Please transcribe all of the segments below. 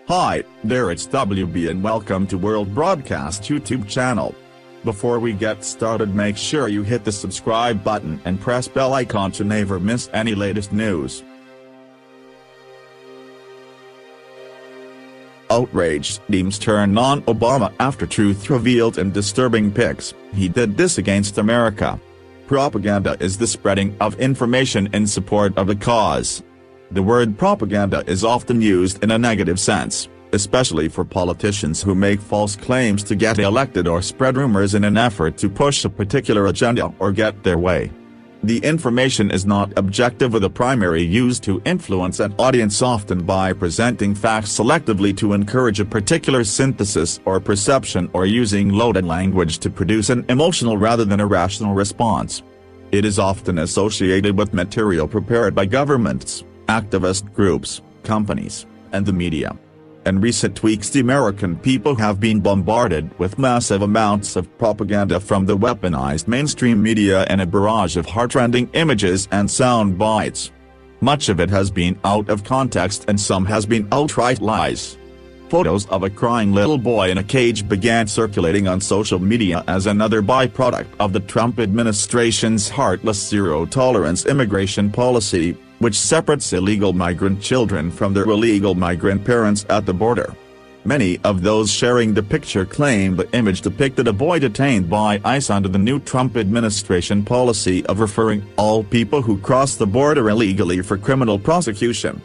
Hi, there, it's WB and welcome to World Broadcast YouTube channel. Before we get started, make sure you hit the subscribe button and press bell icon to never miss any latest news. Outraged Dems turn on Obama after truth revealed in disturbing pics. He did this against America. Propaganda is the spreading of information in support of a cause. The word propaganda is often used in a negative sense, especially for politicians who make false claims to get elected or spread rumors in an effort to push a particular agenda or get their way. The information is not objective, with a primary used to influence an audience, often by presenting facts selectively to encourage a particular synthesis or perception, or using loaded language to produce an emotional rather than a rational response. It is often associated with material prepared by governments, activist groups, companies, and the media. In recent weeks, the American people have been bombarded with massive amounts of propaganda from the weaponized mainstream media and a barrage of heart-rending images and sound bites. Much of it has been out of context and some has been outright lies. Photos of a crying little boy in a cage began circulating on social media as another byproduct of the Trump administration's heartless zero-tolerance immigration policy, which separates illegal migrant children from their illegal migrant parents at the border. Many of those sharing the picture claim the image depicted a boy detained by ICE under the new Trump administration policy of referring all people who cross the border illegally for criminal prosecution.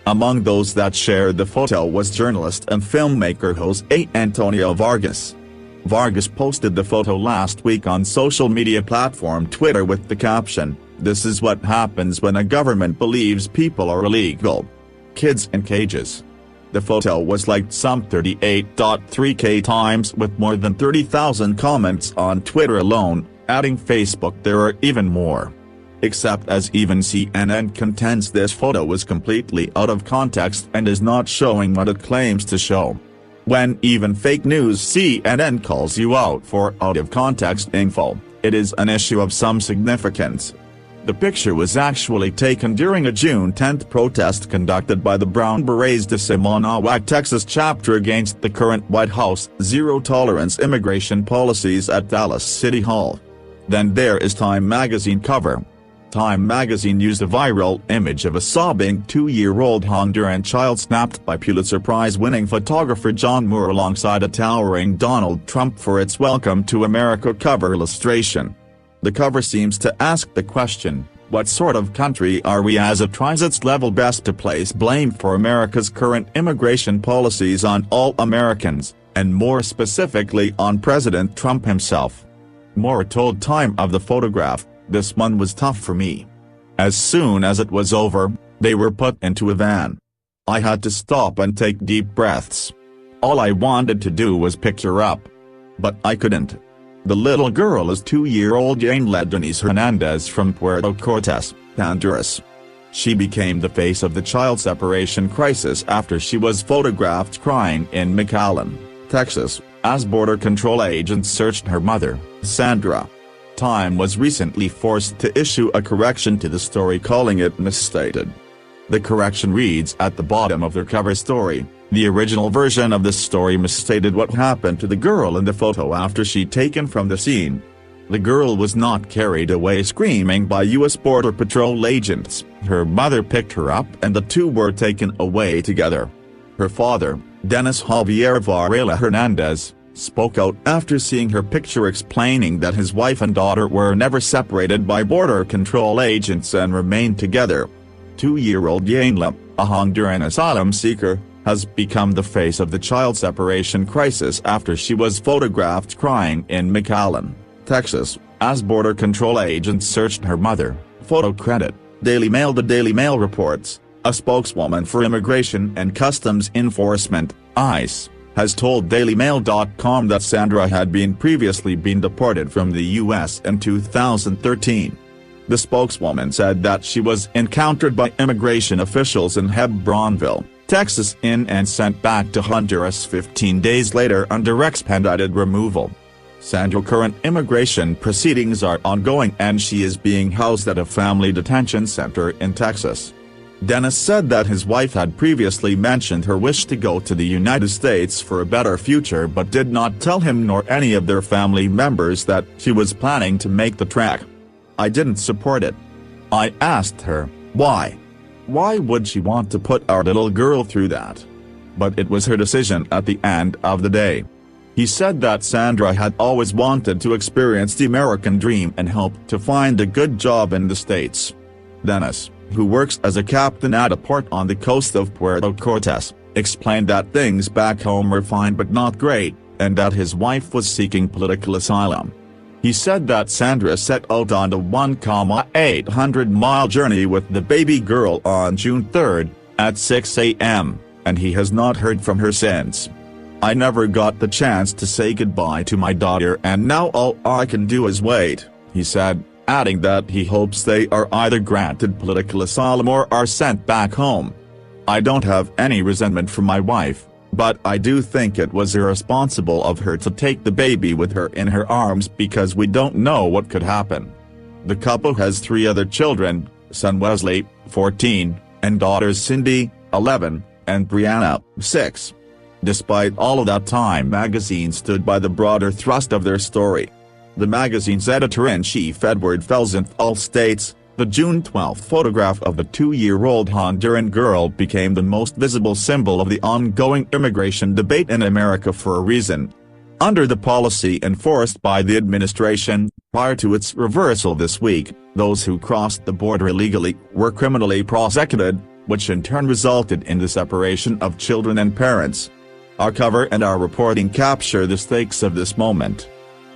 Among those that shared the photo was journalist and filmmaker Jose Antonio Vargas. Vargas posted the photo last week on social media platform Twitter with the caption, "This is what happens when a government believes people are illegal. Kids in cages." The photo was liked some 38.3k times, with more than 30,000 comments on Twitter alone. Adding Facebook, there are even more. Except as even CNN contends this photo was completely out of context and is not showing what it claims to show. When even fake news CNN calls you out for out-of-context info, it is an issue of some significance. The picture was actually taken during a June 10 protest conducted by the Brown Berets de Semonawag, Texas chapter against the current White House zero-tolerance immigration policies at Dallas City Hall. Then there is Time magazine cover. Time magazine used a viral image of a sobbing 2-year-old Honduran child snapped by Pulitzer Prize-winning photographer John Moore alongside a towering Donald Trump for its Welcome to America cover illustration. The cover seems to ask the question, what sort of country are we, as it tries its level best to place blame for America's current immigration policies on all Americans, and more specifically on President Trump himself. Moore told Time of the photograph, "This one was tough for me. As soon as it was over, they were put into a van. I had to stop and take deep breaths. All I wanted to do was pick her up. But I couldn't." The little girl is 2-year-old Yanela Denise Hernandez from Puerto Cortes, Honduras. She became the face of the child separation crisis after she was photographed crying in McAllen, Texas, as border control agents searched her mother, Sandra. Time was recently forced to issue a correction to the story, calling it misstated. The correction reads at the bottom of their cover story, "The original version of the story misstated what happened to the girl in the photo after she taken from the scene. The girl was not carried away screaming by U.S. Border Patrol agents. Her mother picked her up and the two were taken away together." Her father, Dennis Javier Varela Hernandez, spoke out after seeing her picture, explaining that his wife and daughter were never separated by border control agents and remained together. 2-year-old Yanela, a Honduran asylum seeker, has become the face of the child separation crisis after she was photographed crying in McAllen, Texas, as border control agents searched her mother. Photo credit, Daily Mail. The Daily Mail reports, a spokeswoman for Immigration and Customs Enforcement, ICE, has told DailyMail.com that Sandra had previously been deported from the U.S. in 2013. The spokeswoman said that she was encountered by immigration officials in Hebronville, Texas, and sent back to Honduras 15 days later under expedited removal. Sandra's current immigration proceedings are ongoing and she is being housed at a family detention center in Texas. Dennis said that his wife had previously mentioned her wish to go to the United States for a better future but did not tell him nor any of their family members that she was planning to make the trek. "I didn't support it. I asked her, why? Why would she want to put our little girl through that? But it was her decision at the end of the day." He said that Sandra had always wanted to experience the American dream and hoped to find a good job in the States. Dennis, who works as a captain at a port on the coast of Puerto Cortes, explained that things back home were fine but not great, and that his wife was seeking political asylum. He said that Sandra set out on the 1,800-mile journey with the baby girl on June 3, at 6 a.m., and he has not heard from her since. "I never got the chance to say goodbye to my daughter and now all I can do is wait," he said, adding that he hopes they are either granted political asylum or are sent back home. "I don't have any resentment for my wife, but I do think it was irresponsible of her to take the baby with her in her arms because we don't know what could happen." The couple has 3 other children, son Wesley, 14, and daughters Cindy, 11, and Brianna, 6. Despite all of that, Time magazine stood by the broader thrust of their story. The magazine's editor-in-chief Edward Felsenthal states, "The June 12 photograph of the 2-year-old Honduran girl became the most visible symbol of the ongoing immigration debate in America for a reason. Under the policy enforced by the administration, prior to its reversal this week, those who crossed the border illegally were criminally prosecuted, which in turn resulted in the separation of children and parents." Our cover and our reporting capture the stakes of this moment.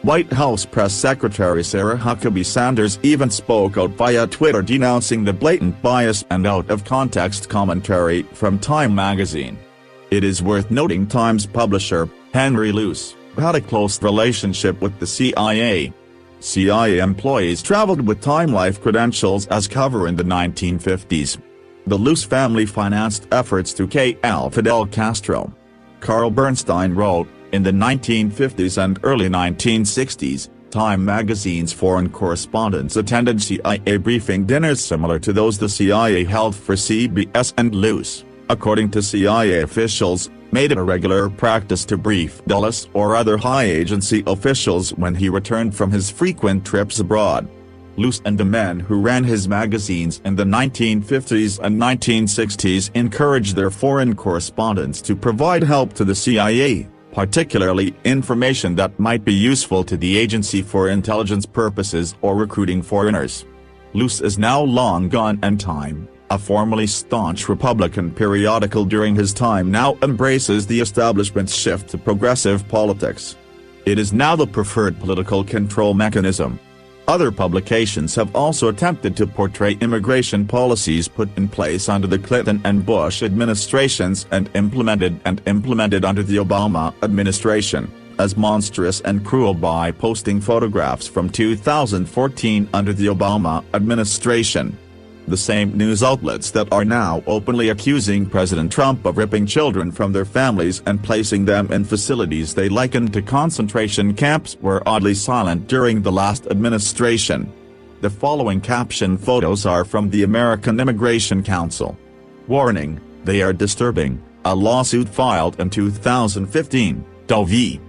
White House Press Secretary Sarah Huckabee Sanders even spoke out via Twitter denouncing the blatant bias and out-of-context commentary from Time magazine. It is worth noting Time's publisher, Henry Luce, had a close relationship with the CIA. CIA employees traveled with Time Life credentials as cover in the 1950s. The Luce family financed efforts to kill Fidel Castro. Carl Bernstein wrote, "In the 1950s and early 1960s, Time magazine's foreign correspondents attended CIA briefing dinners similar to those the CIA held for CBS, and Luce, according to CIA officials, made it a regular practice to brief Dulles or other high-agency officials when he returned from his frequent trips abroad." Luce and the men who ran his magazines in the 1950s and 1960s encouraged their foreign correspondents to provide help to the CIA, particularly information that might be useful to the agency for intelligence purposes or recruiting foreigners. Luce is now long gone, and Time, a formerly staunch Republican periodical during his time, now embraces the establishment's shift to progressive politics. It is now the preferred political control mechanism. Other publications have also attempted to portray immigration policies put in place under the Clinton and Bush administrations and implemented under the Obama administration, as monstrous and cruel by posting photographs from 2014 under the Obama administration. The same news outlets that are now openly accusing President Trump of ripping children from their families and placing them in facilities they likened to concentration camps were oddly silent during the last administration. The following caption photos are from the American Immigration Council. Warning, they are disturbing, a lawsuit filed in 2015, Doe v.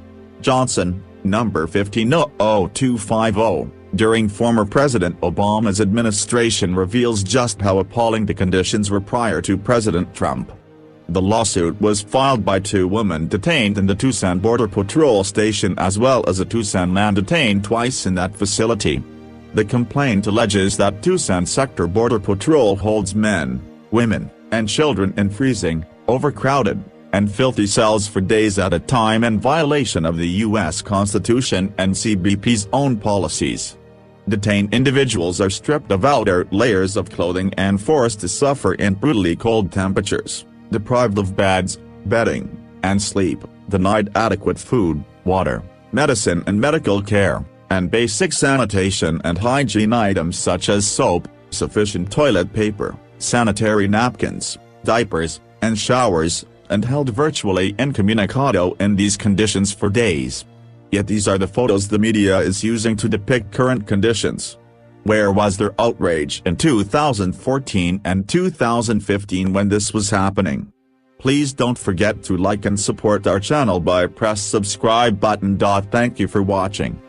Johnson, number 150250. During former President Obama's administration reveals just how appalling the conditions were prior to President Trump. The lawsuit was filed by 2 women detained in the Tucson Border Patrol station as well as a Tucson man detained twice in that facility. The complaint alleges that Tucson Sector Border Patrol holds men, women, and children in freezing, overcrowded, and filthy cells for days at a time in violation of the U.S. Constitution and CBP's own policies. Detained individuals are stripped of outer layers of clothing and forced to suffer in brutally cold temperatures, deprived of beds, bedding, and sleep, denied adequate food, water, medicine and medical care, and basic sanitation and hygiene items such as soap, sufficient toilet paper, sanitary napkins, diapers, and showers, and held virtually incommunicado in these conditions for days. Yet these are the photos the media is using to depict current conditions. Where was their outrage in 2014 and 2015 when this was happening? Please don't forget to like and support our channel by press subscribe button. Thank you for watching.